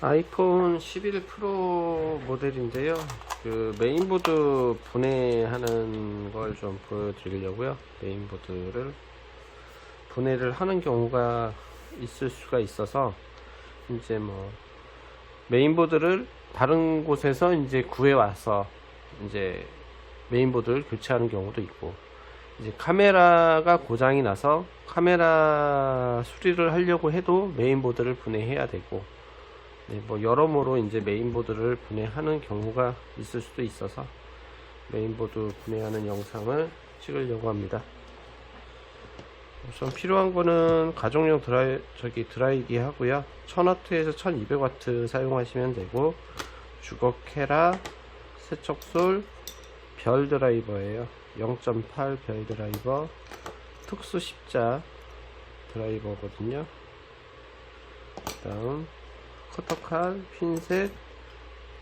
아이폰 11 프로 모델인데요. 그 메인보드 분해하는 걸 좀 보여드리려고요. 메인보드를 분해를 하는 경우가 있을 수가 있어서 이제 뭐 메인보드를 다른 곳에서 이제 구해 와서 이제 메인보드를 교체하는 경우도 있고, 이제 카메라가 고장이 나서 카메라 수리를 하려고 해도 메인보드를 분해해야 되고, 네, 뭐 여러모로 이제 메인보드를 분해하는 경우가 있을 수도 있어서 메인보드 분해하는 영상을 찍으려고 합니다. 우선 필요한 거는 가정용 드라이기 하고요. 1000W에서 1200W 사용하시면 되고, 주거 캐라, 세척솔, 별 드라이버예요. 0.8 별 드라이버, 특수 십자 드라이버거든요. 그 다음 커터칼, 핀셋,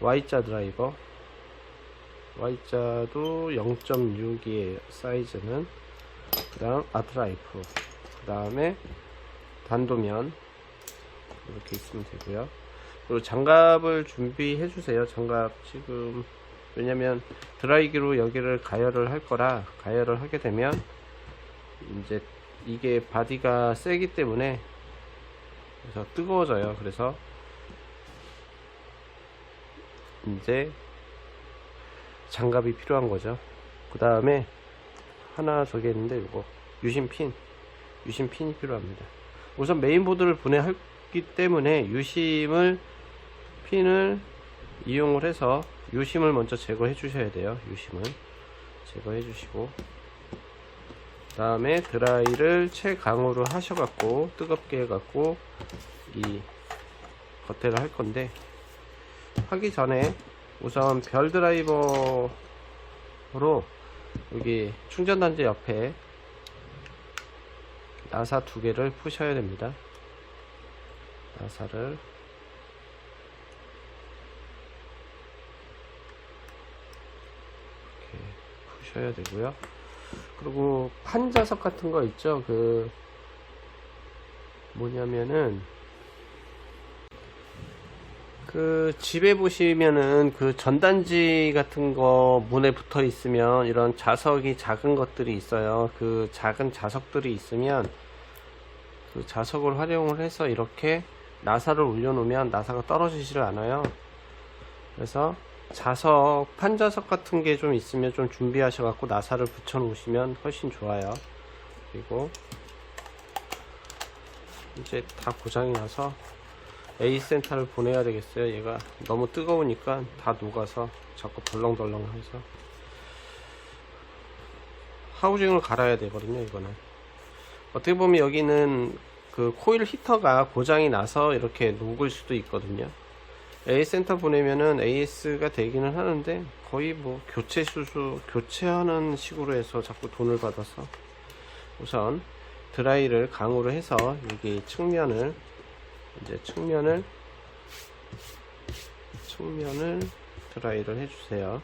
Y자 드라이버. Y자도 0.6이에요 사이즈는. 그 다음 아트라이프, 그 다음에 단도면 이렇게 있으면 되고요. 그리고 장갑을 준비해 주세요. 장갑 지금, 왜냐면 드라이기로 여기를 가열을 할 거라, 가열을 하게 되면 이제 이게 바디가 세기 때문에 그래서 뜨거워져요. 그래서 이제 장갑이 필요한 거죠. 그 다음에 하나 저기 있는데, 이거 유심핀이 필요합니다. 우선 메인보드를 분해하기 때문에 핀을 이용을 해서 유심을 먼저 제거해 주셔야 돼요. 유심을 제거해 주시고, 그 다음에 드라이를 최강으로 하셔갖고 뜨겁게 해갖고 이 겉에를 할 건데, 하기 전에 우선 별 드라이버로 여기 충전단지 옆에 나사 2개를 푸셔야 됩니다. 나사를 이렇게 푸셔야 되고요. 그리고 판자석 같은 거 있죠. 그 뭐냐면은 그 집에 보시면은 그 전단지 같은 거 문에 붙어 있으면 이런 자석이 작은 것들이 있어요. 그 작은 자석들이 있으면 그 자석을 활용을 해서 이렇게 나사를 올려놓으면 나사가 떨어지지를 않아요. 그래서 자석, 판자석 같은 게 좀 있으면 좀 준비하셔 갖고 나사를 붙여 놓으시면 훨씬 좋아요. 그리고 이제 다 고장이 나서 A센터를 보내야 되겠어요. 얘가 너무 뜨거우니까 다 녹아서 자꾸 덜렁덜렁 해서 하우징을 갈아야 되거든요. 이거는 어떻게 보면 여기는 그 코일 히터가 고장이 나서 이렇게 녹을 수도 있거든요. A센터 보내면은 AS가 되기는 하는데 거의 뭐 교체하는 식으로 해서 자꾸 돈을 받아서, 우선 드라이를 강으로 해서 여기 측면을 드라이를 해주세요.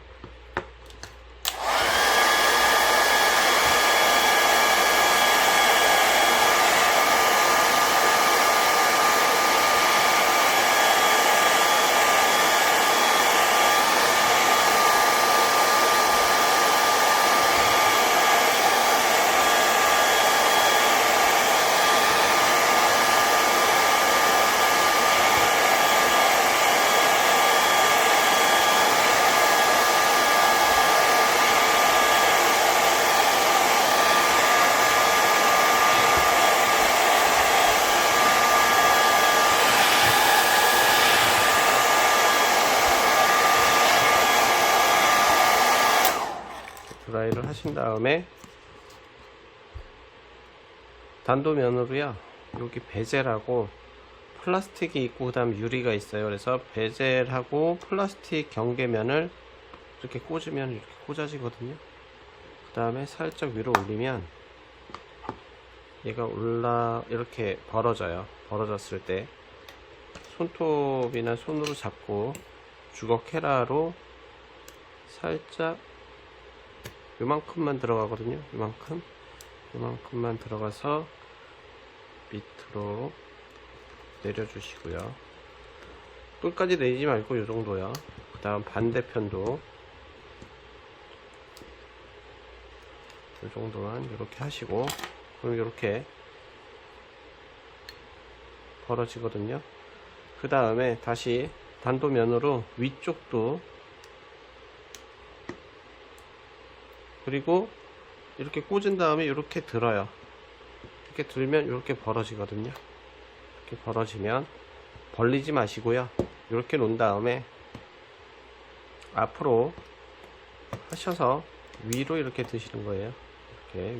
드라이를 하신 다음에 단도면으로요, 여기 베젤하고 플라스틱이 있고 그 다음 유리가 있어요. 그래서 베젤하고 플라스틱 경계면을 이렇게 꽂으면 이렇게 꽂아지거든요. 그 다음에 살짝 위로 올리면 얘가 이렇게 벌어져요. 벌어졌을 때 손톱이나 손으로 잡고 주걱 헤라로 살짝 요만큼만 들어가거든요. 요만큼만 들어가서 밑으로 내려주시고요. 끝까지 내리지 말고 요 정도요. 그 다음 반대편도 요 정도만 이렇게 하시고, 그럼 이렇게 벌어지거든요. 그 다음에 다시 단도면으로 위쪽도, 그리고 이렇게 꽂은 다음에 이렇게 들어요. 이렇게 들면 이렇게 벌어지거든요. 이렇게 벌어지면 벌리지 마시고요. 이렇게 놓은 다음에 앞으로 하셔서 위로 이렇게 드시는 거예요. 이렇게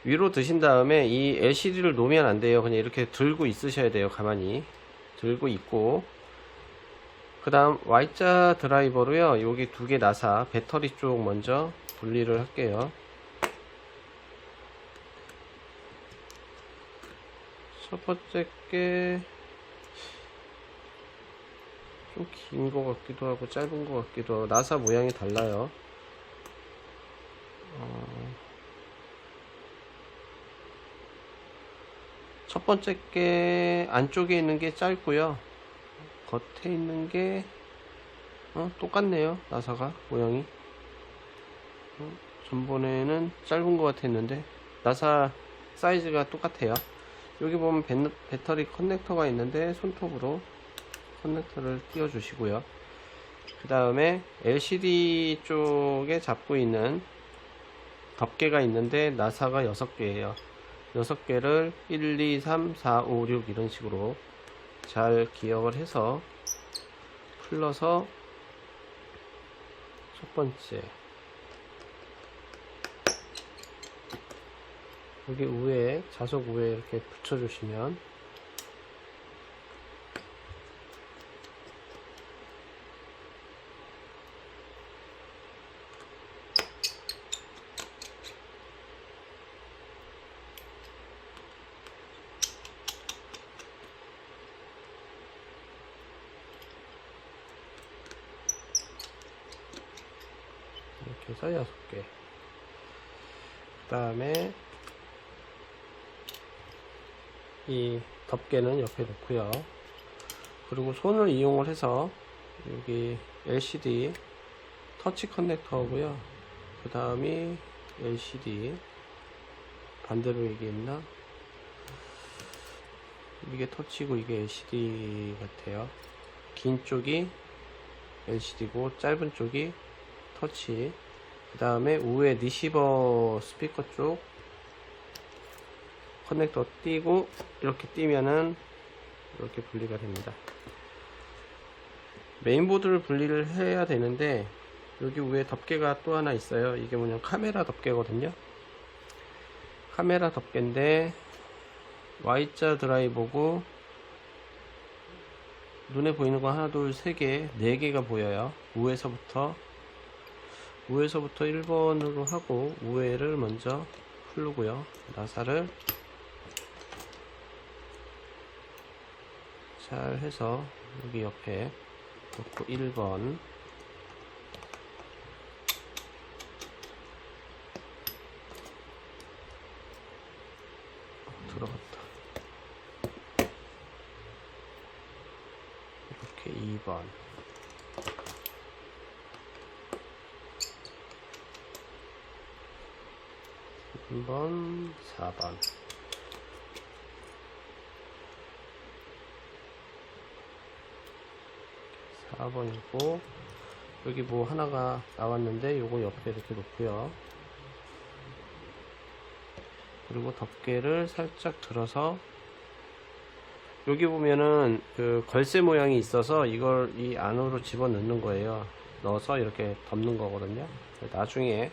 위로 드신 다음에 이 LCD를 놓으면 안 돼요. 그냥 이렇게 들고 있으셔야 돼요. 가만히 들고 있고, 그 다음 Y자 드라이버로요, 여기 두 개 나사 배터리 쪽 먼저 분리를 할게요. 첫 번째 게 좀 긴 것 같기도 하고 짧은 것 같기도 하고, 나사 모양이 달라요. 첫 번째 게 안쪽에 있는 게 짧고요, 겉에 있는 게 똑같네요. 나사가 모양이 전번에는 짧은 것 같았는데 나사 사이즈가 똑같아요. 여기 보면 배터리 커넥터가 있는데 손톱으로 커넥터를 띄워 주시고요. 그 다음에 LCD 쪽에 잡고 있는 덮개가 있는데 나사가 6개예요 6개를 1, 2, 3, 4, 5, 6 이런 식으로 잘 기억을 해서 풀러서 첫 번째 여기 위에, 자석 위에 이렇게 붙여주시면 이렇게 해서 6개. 그 다음에 이 덮개는 옆에 놓고요. 그리고 손을 이용을 해서 여기 LCD 터치 커넥터고요. 그 다음이 LCD, 반대로 얘기했나? 이게 터치고 이게 LCD 같아요. 긴 쪽이 LCD고 짧은 쪽이 터치. 그 다음에 위에 리시버 스피커 쪽 커넥터 띄고 이렇게 띄면은 이렇게 분리가 됩니다. 메인보드를 분리를 해야 되는데 여기 위에 덮개가 또 하나 있어요. 이게 뭐냐, 카메라 덮개거든요. 카메라 덮개인데 Y자 드라이버고, 눈에 보이는 거 하나, 둘, 세 개, 네 개가 보여요. 우에서부터 1번으로 하고 우에를 먼저 풀르고요. 나사를 잘 해서 여기 옆에 놓고 1번, 들어갔다. 이렇게 2번, 3번, 4번. 4번이고 여기 뭐 하나가 나왔는데 요거 옆에 이렇게 놓고요. 그리고 덮개를 살짝 들어서 여기 보면은 그 걸쇠 모양이 있어서 이걸 이 안으로 집어 넣는 거예요. 넣어서 이렇게 덮는 거거든요. 나중에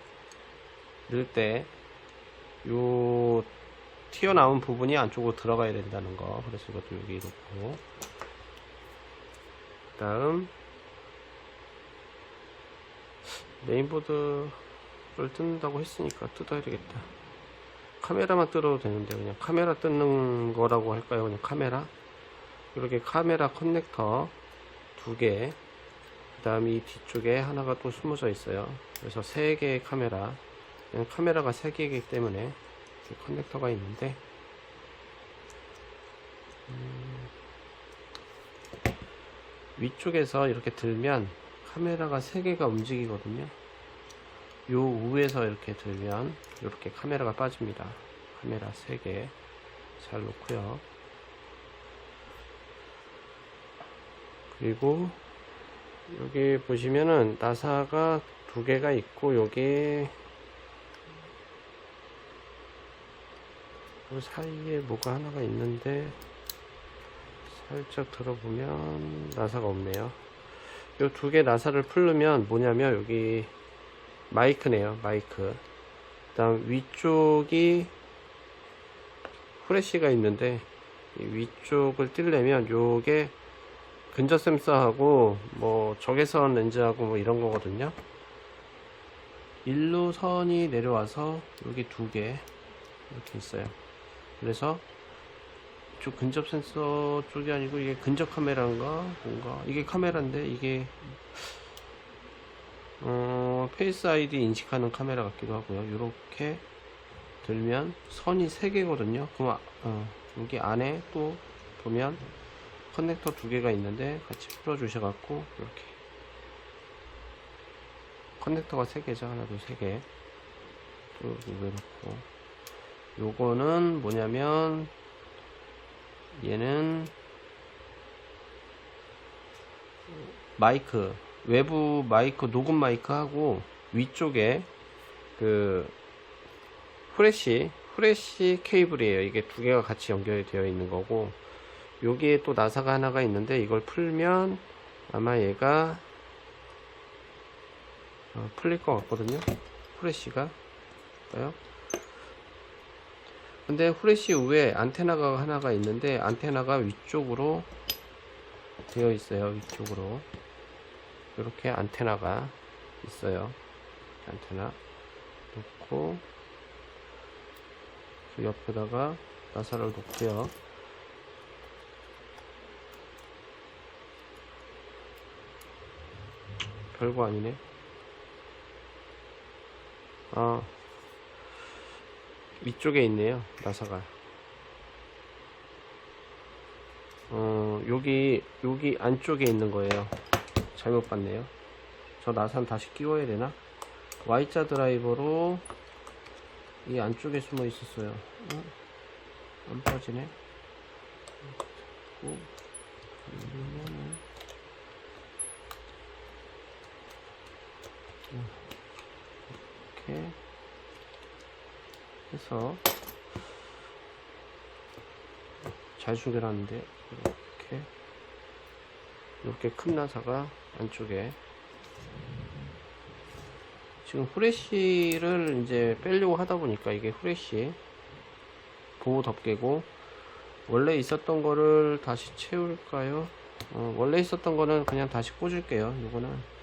넣을 때 요 튀어나온 부분이 안쪽으로 들어가야 된다는 거. 그래서 이것도 여기 놓고, 그 다음 메인보드를 뜯는다고 했으니까 뜯어야 되겠다. 카메라만 뜯어도 되는데 그냥 카메라 뜯는 거라고 할까요? 그냥 카메라. 이렇게 카메라 커넥터 2개, 그 다음 이 뒤쪽에 하나가 또 숨어져 있어요. 그래서 3개의 카메라, 그냥 카메라가 3개이기 때문에 커넥터가 있는데 위쪽에서 이렇게 들면 카메라가 3개가 움직이거든요. 요 위에서 이렇게 들면 이렇게 카메라가 빠집니다. 카메라 3개 잘 놓고요. 그리고 여기 보시면은 나사가 2개가 있고 여기 그 사이에 뭐가 하나가 있는데 살짝 들어보면 나사가 없네요. 요 2개 나사를 풀르면 뭐냐면 여기 마이크네요. 마이크. 그 다음 위쪽이 후레쉬가 있는데 이 위쪽을 띄려면 요게 근접 센서하고 뭐 적외선 렌즈하고 뭐 이런 거거든요. 일로 선이 내려와서 여기 2개 이렇게 있어요. 그래서 이쪽 근접 센서 쪽이 아니고 이게 근접 카메라인가 뭔가 이게 카메라인데 이게 페이스 아이디 인식하는 카메라 같기도 하고요. 이렇게 들면 선이 3개거든요. 그럼 여기 안에 또 보면 커넥터 2개가 있는데 같이 풀어 주셔 갖고 이렇게 커넥터가 3개죠. 하나 둘 3개 또 여기 놓고 요거는 뭐냐면 얘는 마이크 외부 마이크 녹음 마이크 하고 위쪽에 그 후레쉬 케이블이에요. 이게 2개가 같이 연결이 되어 있는 거고 여기에 또 나사가 하나가 있는데 이걸 풀면 아마 얘가 풀릴 것 같거든요. 후레쉬가 볼까요? 근데 후레쉬 위에 안테나가 하나가 있는데 안테나가 위쪽으로 되어 있어요. 위쪽으로 이렇게 안테나가 있어요. 안테나 놓고 그 옆에다가 나사를 놓고요. 별거 아니네. 위쪽에 있네요. 나사가. 여기 안쪽에 있는 거예요. 잘못 봤네요. 저 나사는 다시 끼워야 되나? Y자 드라이버로 이 안쪽에 숨어 있었어요. 안 빠지네. 이렇게 해서 잘 숨겨놨는데 이렇게 큰 나사가 안쪽에 지금 후레쉬를 이제 빼려고 하다 보니까 이게 후레쉬 보호 덮개고 원래 있었던 거를 다시 채울까요? 원래 있었던 거는 그냥 다시 꽂을게요. 이거는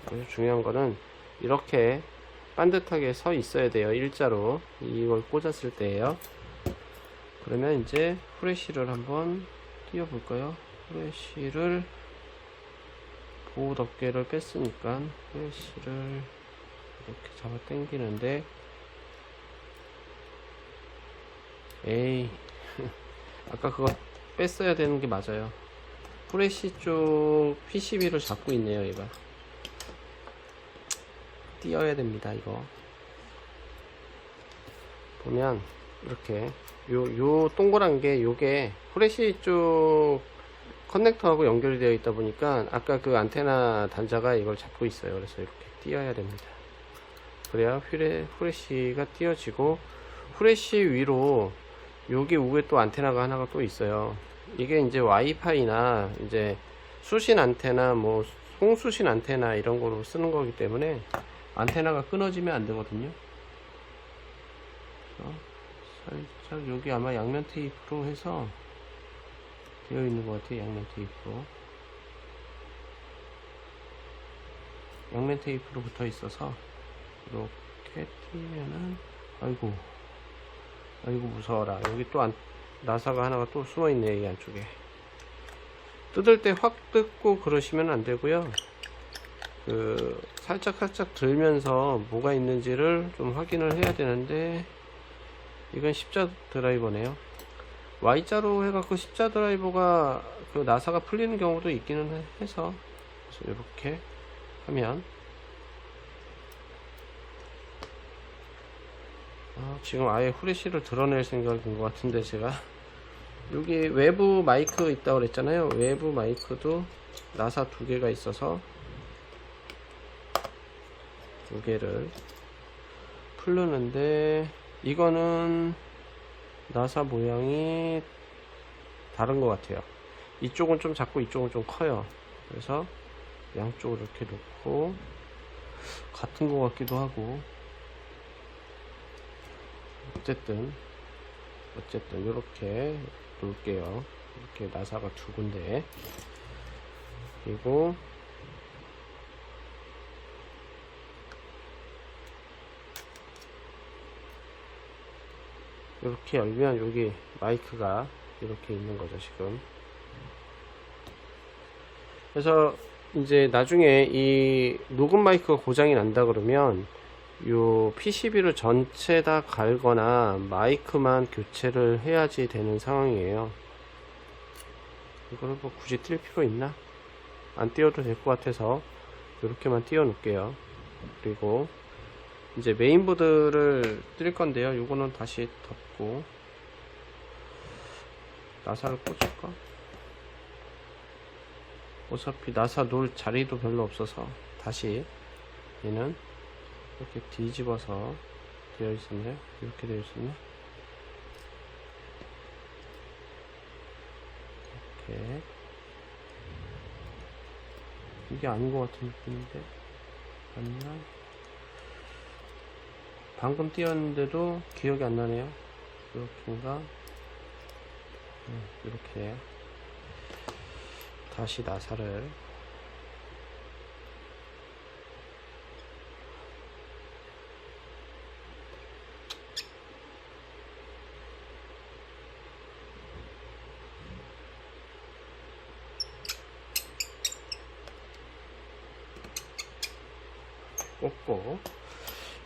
아주 중요한 거는 이렇게 반듯하게 서 있어야 돼요. 일자로 이걸 꽂았을 때예요. 그러면 이제 후레쉬를 한번 띄워 볼까요? 후레쉬를 보호 덮개를 뺐으니까 후레쉬를 이렇게 잡아 당기는데 에이 아까 그거 뺐어야 되는 게 맞아요. 후레쉬 쪽 PCB를 잡고 있네요. 얘가 띄어야 됩니다. 이거 보면 이렇게 요 동그란 게 요게 후레쉬 쪽 커넥터하고 연결이 되어 있다 보니까 아까 그 안테나 단자가 이걸 잡고 있어요. 그래서 이렇게 띄어야 됩니다. 그래야 후레쉬가 띄어지고 후레쉬 위로 여기 위에 또 안테나가 하나가 또 있어요. 이게 이제 와이파이나 이제 수신 안테나 뭐 송수신 안테나 이런 거로 쓰는 거기 때문에 안테나가 끊어지면 안 되거든요. 살짝 여기 아마 양면 테이프로 해서 되어 있는 것 같아요. 양면 테이프로. 양면 테이프로 붙어 있어서 이렇게 띄면은 아이고 아이고 무서워라. 여기 또 나사가 하나가 또 숨어 있네, 이 안쪽에. 뜯을 때 확 뜯고 그러시면 안 되고요. 살짝 들면서 뭐가 있는지를 좀 확인을 해야 되는데, 이건 십자 드라이버네요. Y자로 해갖고 십자 드라이버가 그 나사가 풀리는 경우도 있기는 해서, 그래서 이렇게 하면 지금 아예 후레쉬를 드러낼 생각인 것 같은데, 제가 여기 외부 마이크 있다고 그랬잖아요. 외부 마이크도 나사 두 개가 있어서 두 개를 풀르는데, 이거는 나사 모양이 다른 것 같아요. 이쪽은 좀 작고 이쪽은 좀 커요. 그래서 양쪽을 이렇게 놓고, 같은 것 같기도 하고, 어쨌든 이렇게 놓을게요. 이렇게 나사가 두 군데. 그리고 이렇게 열면 여기 마이크가 이렇게 있는 거죠, 지금. 그래서 이제 나중에 이 녹음 마이크가 고장이 난다 그러면 요 PCB를 전체 다 갈거나 마이크만 교체를 해야지 되는 상황이에요. 이거를 뭐 굳이 뛸 필요 있나? 안 띄워도 될 것 같아서 이렇게만 띄워 놓을게요. 그리고 이제 메인보드를 뜰 건데요. 요거는 다시 덮고 나사를 꽂을까? 어차피 나사 놓을 자리도 별로 없어서 다시 얘는 이렇게 뒤집어서 되어 있었네. 이렇게 되어 있었네. 이렇게. 이게 아닌 것 같은 느낌인데, 맞나? 방금 띄웠는데도 기억이 안 나네요. 이렇게인가? 이렇게. 다시 나사를 꽂고,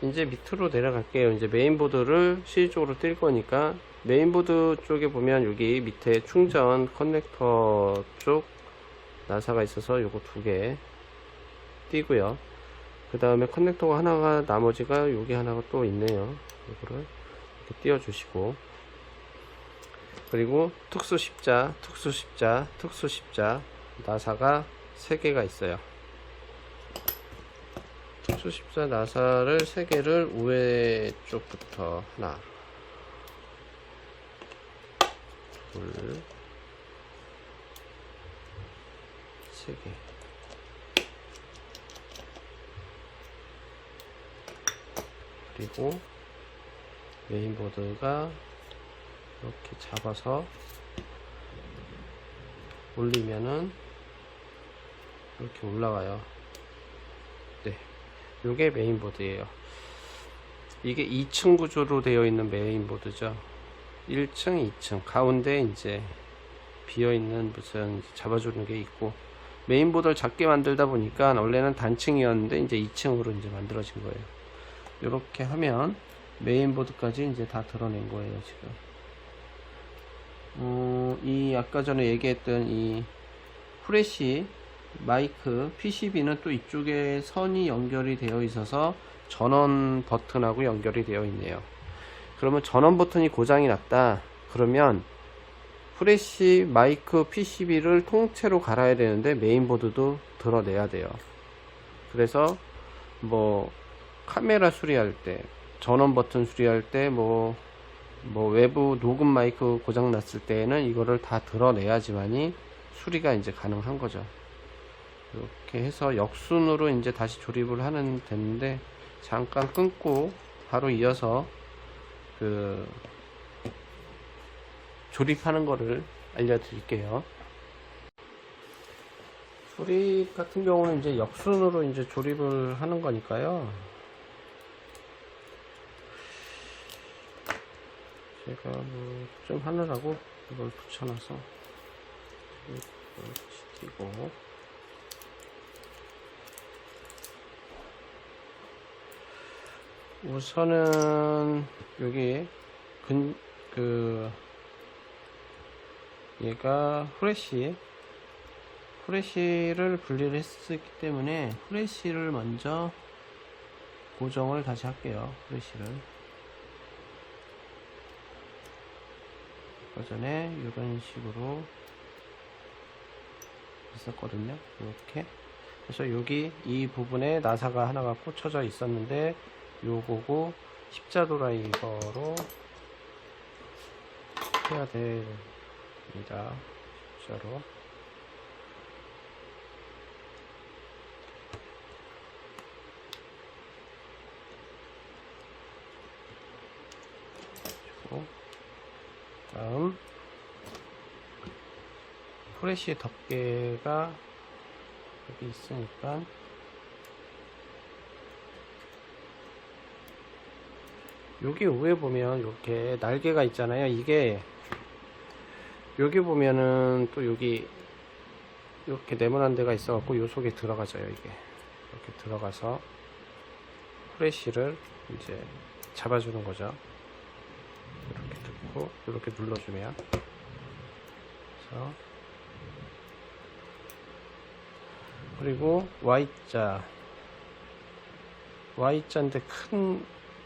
이제 밑으로 내려갈게요. 이제 메인보드를 실질적으로 뜰 거니까, 메인보드 쪽에 보면 여기 밑에 충전 커넥터 쪽 나사가 있어서 요거 두 개 띄고요. 그 다음에 커넥터가 하나가, 나머지가 여기 하나가 또 있네요. 이거를 이렇게 띄워 주시고, 그리고 특수 십자 나사가 3개가 있어요. 특수 십자 나사를 3개를 우회 쪽부터 하나, 둘, 3개. 그리고 메인보드가 이렇게 잡아서 올리면은 이렇게 올라가요. 네, 요게 메인보드예요. 이게 2층 구조로 되어 있는 메인보드죠. 1층, 2층, 가운데 이제 비어있는 무슨 잡아주는 게 있고, 메인보드를 작게 만들다 보니까 원래는 단층이었는데 이제 2층으로 이제 만들어진 거예요. 이렇게 하면 메인보드까지 이제 다 드러낸 거예요, 지금. 이 아까 전에 얘기했던 이 후레쉬 마이크 PCB는 또 이쪽에 선이 연결이 되어 있어서 전원 버튼하고 연결이 되어 있네요. 그러면 전원 버튼이 고장이 났다 그러면 후레쉬 마이크 PCB를 통째로 갈아야 되는데 메인보드도 드러내야 돼요. 그래서 뭐 카메라 수리할 때, 전원 버튼 수리할 때, 뭐 외부 녹음 마이크 고장 났을 때에는 이거를 다 드러내야지만이 수리가 이제 가능한 거죠. 이렇게 해서 역순으로 이제 다시 조립을 하는 되는데, 잠깐 끊고 바로 이어서 그 조립하는 거를 알려드릴게요. 조립 같은 경우는 이제 역순으로 이제 조립을 하는 거니까요. 제가 뭐 좀 하느라고 이걸 붙여놔서 이걸 띄고, 우선은 여기 얘가 후레쉬를 분리를 했기 때문에 후레쉬를 먼저 고정을 다시 할게요. 후레쉬를 아까 전에 이런 식으로 있었거든요. 이렇게. 그래서 여기 이 부분에 나사가 하나가 꽂혀져 있었는데 요거고 십자도라이버로 해야 됩니다. 십자로. 다음 프레쉬 덮개가 여기 있으니까 여기 위에 보면 이렇게 날개가 있잖아요. 이게 여기 보면은 또 여기 이렇게 네모난 데가 있어 갖고 요 속에 들어가져요. 이게 이렇게 들어가서 프레쉬를 이제 잡아주는 거죠. 이렇게 듣고 이렇게 눌러주면, 그래서 그리고 Y자인데 큰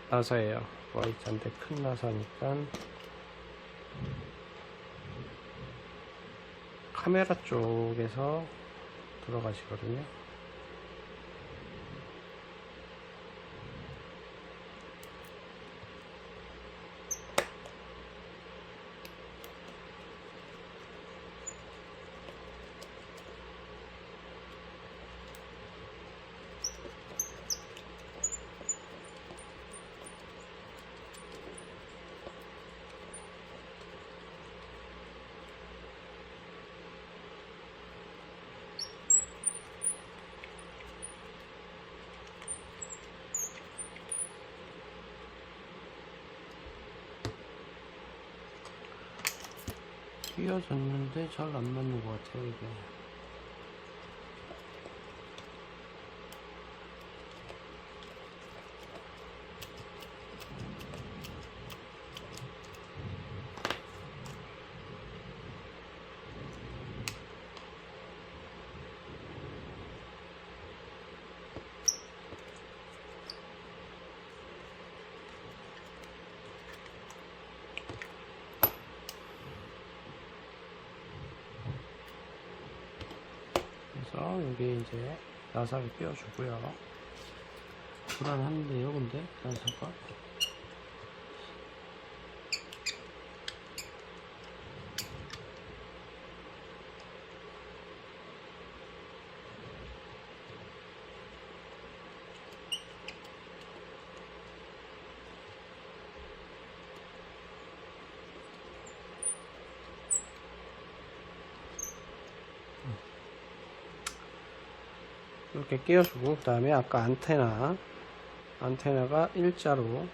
나사예요. Y자인데 큰 나사니까 카메라 쪽에서 들어가시거든요. 끼워졌는데 잘 안 맞는 것 같아요, 이게. 여기 이제 나사를 끼워주고요. 불안한데요, 근데 나사가. 이렇게 끼워주고, 그 다음에 아까 안테나가 일자로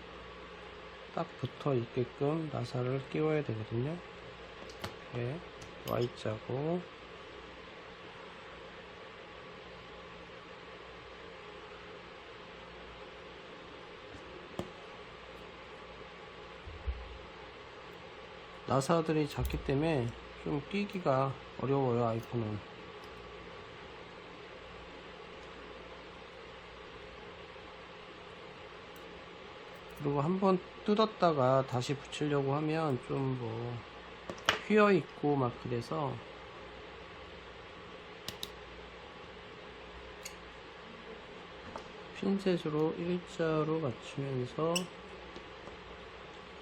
딱 붙어 있게끔 나사를 끼워야 되거든요. 이렇게 Y자고, 나사들이 작기 때문에 좀 끼기가 어려워요, 아이폰은. 그리고 한번 뜯었다가 다시 붙이려고 하면 좀 뭐 휘어 있고 막 그래서 핀셋으로 일자로 맞추면서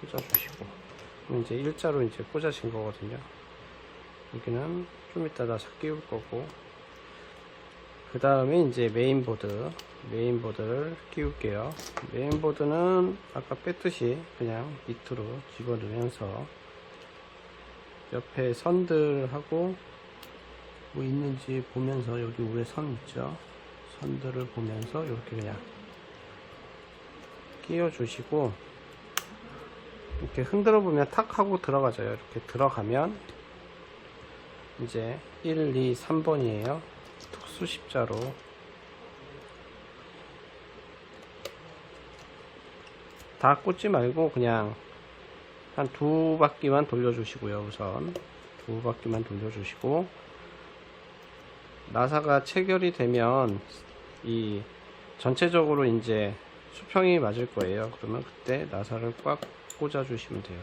꽂아주시고, 그럼 이제 일자로 이제 꽂아진 거거든요. 여기는 좀 이따 나사 끼울 거고, 그 다음에 이제 메인보드를 끼울게요. 메인보드는 아까 뺐듯이 그냥 밑으로 집어넣으면서 옆에 선들하고 뭐 있는지 보면서, 여기 위에 선 있죠? 선들을 보면서 이렇게 그냥 끼워 주시고, 이렇게 흔들어 보면 탁 하고 들어가져요. 이렇게 들어가면 이제 1, 2, 3번이에요. 특수 십자로 다 꽂지 말고 그냥 한 두 바퀴만 돌려주시고요. 우선 두 바퀴만 돌려주시고, 나사가 체결이 되면 이 전체적으로 이제 수평이 맞을 거예요. 그러면 그때 나사를 꽉 꽂아 주시면 돼요.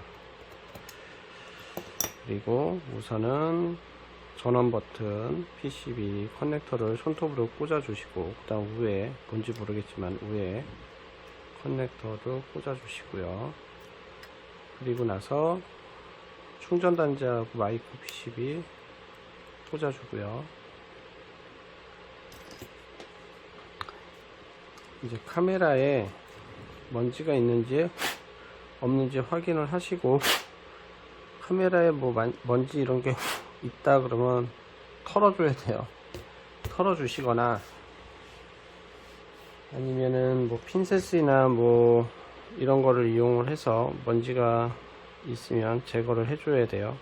그리고 우선은 전원 버튼 PCB 커넥터를 손톱으로 꽂아 주시고, 그 다음 위에 뭔지 모르겠지만 위에 커넥터도 꽂아 주시고요. 그리고 나서 충전 단자하고 마이크 PCB 꽂아 주고요. 이제 카메라에 먼지가 있는지 없는지 확인을 하시고, 카메라에 뭐 먼지 이런 게 있다 그러면 털어줘야 돼요. 털어주시거나 아니면은 뭐 핀셋이나 뭐 이런 거를 이용을 해서 먼지가 있으면 제거를 해줘야 돼요.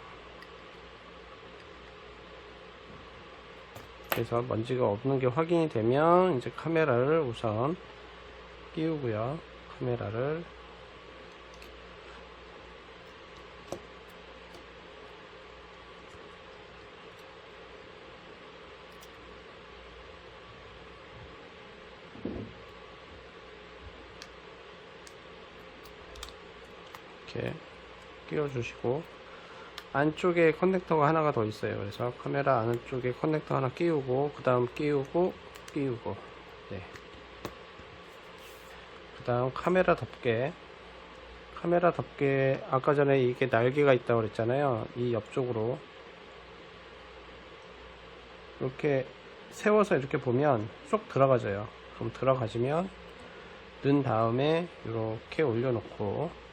그래서 먼지가 없는 게 확인이 되면 이제 카메라를 우선 끼우고요. 카메라를 이렇게 끼워주시고, 안쪽에 커넥터가 하나가 더 있어요. 그래서 카메라 안쪽에 커넥터 하나 끼우고, 그 다음 끼우고, 네. 그 다음 카메라 덮개 아까 전에 이게 날개가 있다고 그랬잖아요. 이 옆쪽으로 이렇게 세워서 이렇게 보면 쏙 들어가져요. 그럼 들어가지면 넣은 다음에 이렇게 올려놓고,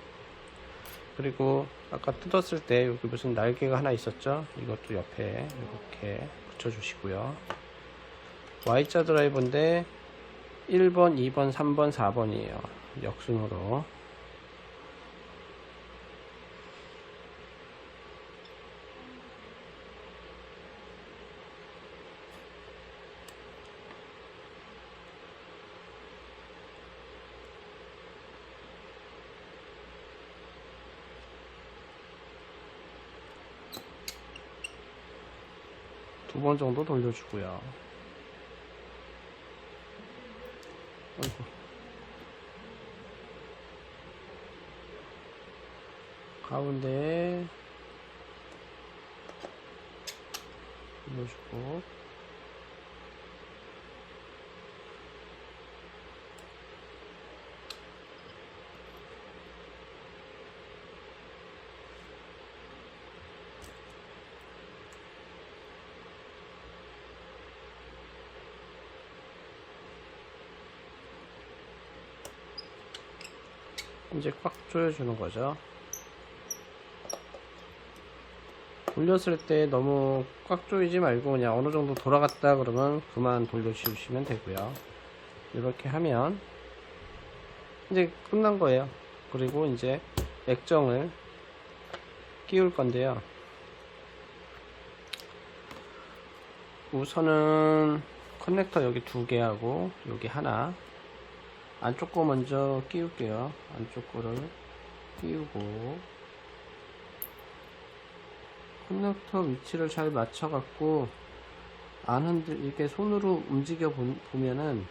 그리고 아까 뜯었을 때 여기 무슨 날개가 하나 있었죠? 이것도 옆에 이렇게 붙여주시고요. Y자 드라이버인데 1번, 2번, 3번, 4번이에요. 역순으로. 두 번 정도 돌려주고요. 어이구. 가운데 돌려주고, 이제 꽉 조여주는 거죠. 돌렸을 때 너무 꽉 조이지 말고 그냥 어느 정도 돌아갔다 그러면 그만 돌려주시면 되고요. 이렇게 하면 이제 끝난 거예요. 그리고 이제 액정을 끼울 건데요. 우선은 커넥터 여기 두 개 하고 여기 하나, 안쪽 거 먼저 끼울게요. 안쪽 거를 끼우고, 커넥터 위치를 잘 맞춰 갖고 이렇게 손으로 움직여 보면은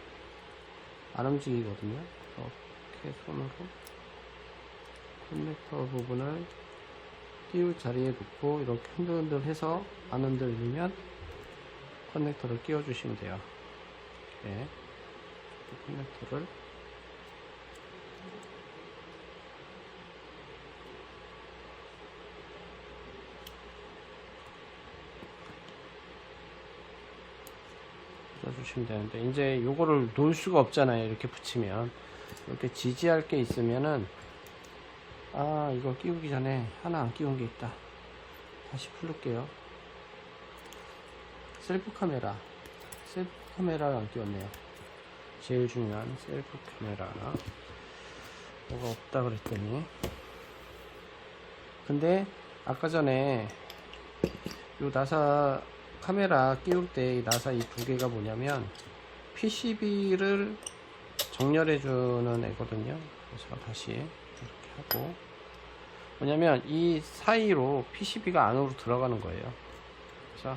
안 움직이거든요. 이렇게 손으로 커넥터 부분을 끼울 자리에 놓고 이렇게 흔들흔들 해서 안 흔들리면 커넥터를 끼워 주시면 돼요. 이렇게 커넥터를 주시면 되는데, 이제 요거를 놓을 수가 없잖아요. 이렇게 붙이면 이렇게 지지할 게 있으면은, 이거 끼우기 전에 하나 안 끼운 게 있다. 다시 풀을게요. 셀프 카메라를 안 끼웠네요. 제일 중요한 셀프 카메라. 뭐가 없다 그랬더니 근데 아까 전에 요 나사 카메라 끼울 때 이 나사 이 두 개가 뭐냐면 PCB를 정렬해 주는 애거든요. 그래서 다시 이렇게 하고, 뭐냐면 이 사이로 PCB가 안으로 들어가는 거예요. 그래서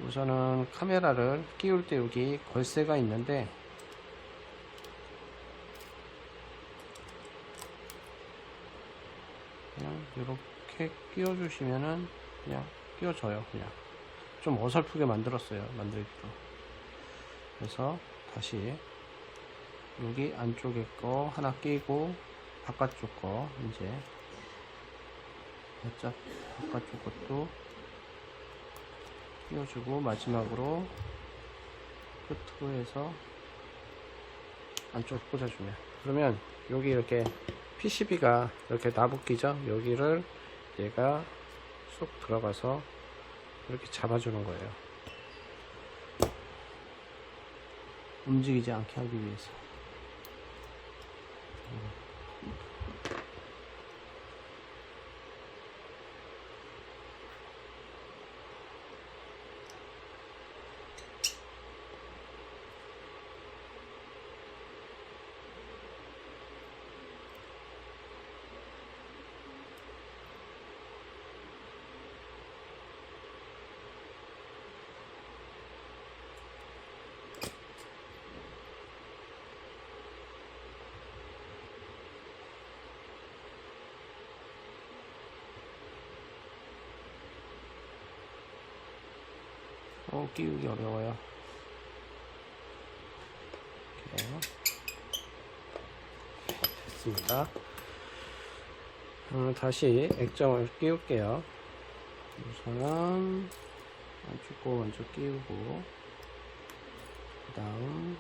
우선은 카메라를 끼울 때 여기 걸쇠가 있는데, 그냥 이렇게 끼워 주시면은 그냥 끼워져요. 그냥 좀 어설프게 만들었어요, 만들기로. 그래서 다시 여기 안쪽에 거 하나 끼고, 바깥쪽 거 이제 살짝 바깥쪽 것도 끼워주고, 마지막으로 끝으로 해서 안쪽으로 꽂아주면, 그러면 여기 이렇게 PCB가 이렇게 나붙기죠. 여기를 얘가 쏙 들어가서 이렇게 잡아주는 거예요. 움직이지 않게 하기 위해서. 끼우기 어려워요. 이렇게 됐습니다. 다시 액정을 끼울게요. 우선은 안쪽 거 먼저 끼우고, 그 다음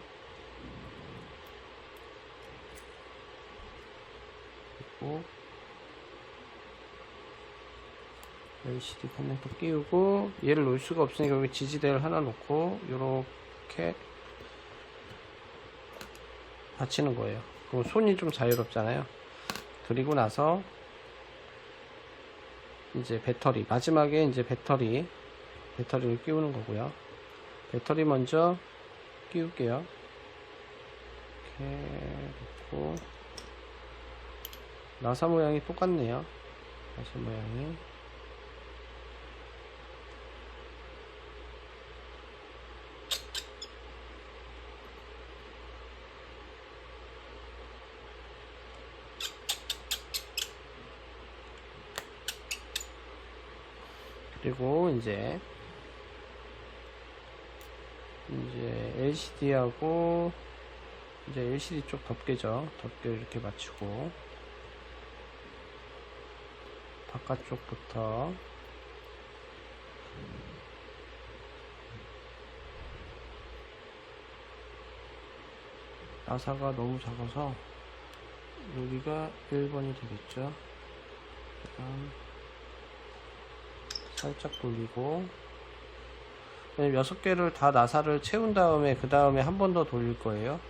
그리고 LCD 커넥터 끼우고, 얘를 놓을 수가 없으니까 여기 지지대를 하나 놓고 이렇게 받치는 거예요. 그럼 손이 좀 자유롭잖아요. 그리고 나서 이제 배터리, 마지막에 이제 배터리를 끼우는 거고요. 배터리 먼저 끼울게요. 이렇게 놓고, 나사 모양이 똑같네요. 나사 모양이. 그리고 이제 LCD하고 이제 LCD 쪽 덮개죠. 덮개 이렇게 맞추고, 바깥쪽부터 나사가 너무 작아서 여기가 1번이 되겠죠. 그다음 살짝 돌리고, 6개를 다 나사를 채운 다음에 그 다음에 한 번 더 돌릴 거예요.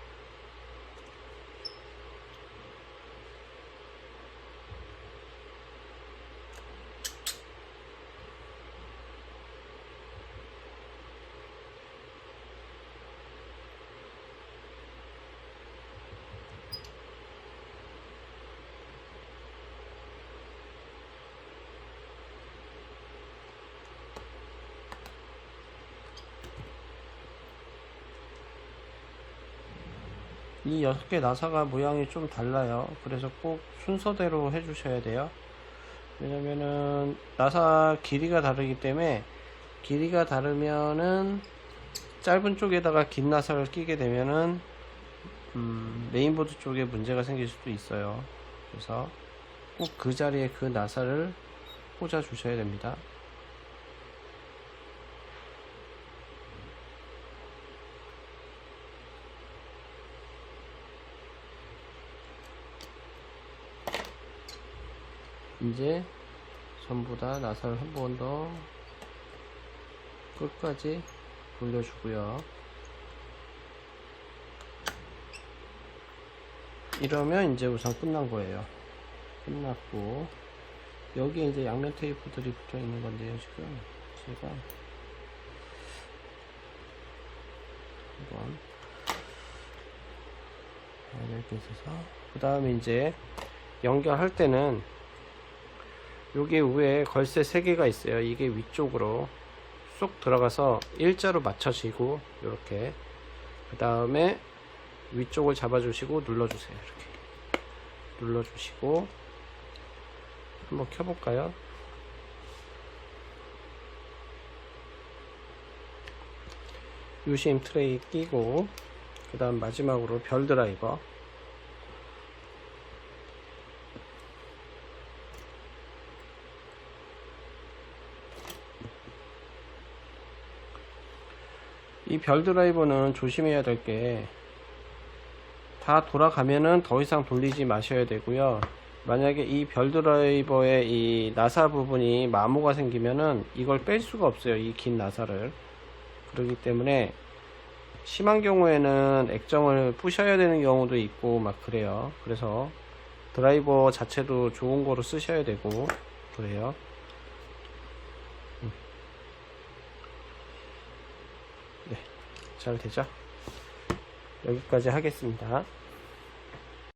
이 6개 나사가 모양이 좀 달라요. 그래서 꼭 순서대로 해주셔야 돼요. 왜냐면은 나사 길이가 다르기 때문에, 길이가 다르면은 짧은 쪽에다가 긴 나사를 끼게 되면은 메인보드 쪽에 문제가 생길 수도 있어요. 그래서 꼭 그 자리에 그 나사를 꽂아 주셔야 됩니다. 이제 전부 다 나사를 한 번 더 끝까지 돌려주고요. 이러면 이제 우선 끝난 거예요. 끝났고, 여기에 이제 양면 테이프들이 붙어 있는 건데요. 지금 제가 한번 이렇게 있어서, 그 다음에 이제 연결할 때는 여기 위에 걸쇠 3개가 있어요. 이게 위쪽으로 쏙 들어가서 일자로 맞춰지고, 이렇게 그 다음에 위쪽을 잡아주시고 눌러주세요. 이렇게 눌러주시고 한번 켜볼까요? 유심 트레이 끼고, 그 다음 마지막으로 별 드라이버, 이 별 드라이버는 조심해야 될 게, 다 돌아가면은 더 이상 돌리지 마셔야 되고요. 만약에 이 별 드라이버의 이 나사 부분이 마모가 생기면은 이걸 뺄 수가 없어요. 이 긴 나사를. 그렇기 때문에 심한 경우에는 액정을 부셔야 되는 경우도 있고 막 그래요. 그래서 드라이버 자체도 좋은 거로 쓰셔야 되고 그래요. 네, 잘 되죠? 여기까지 하겠습니다.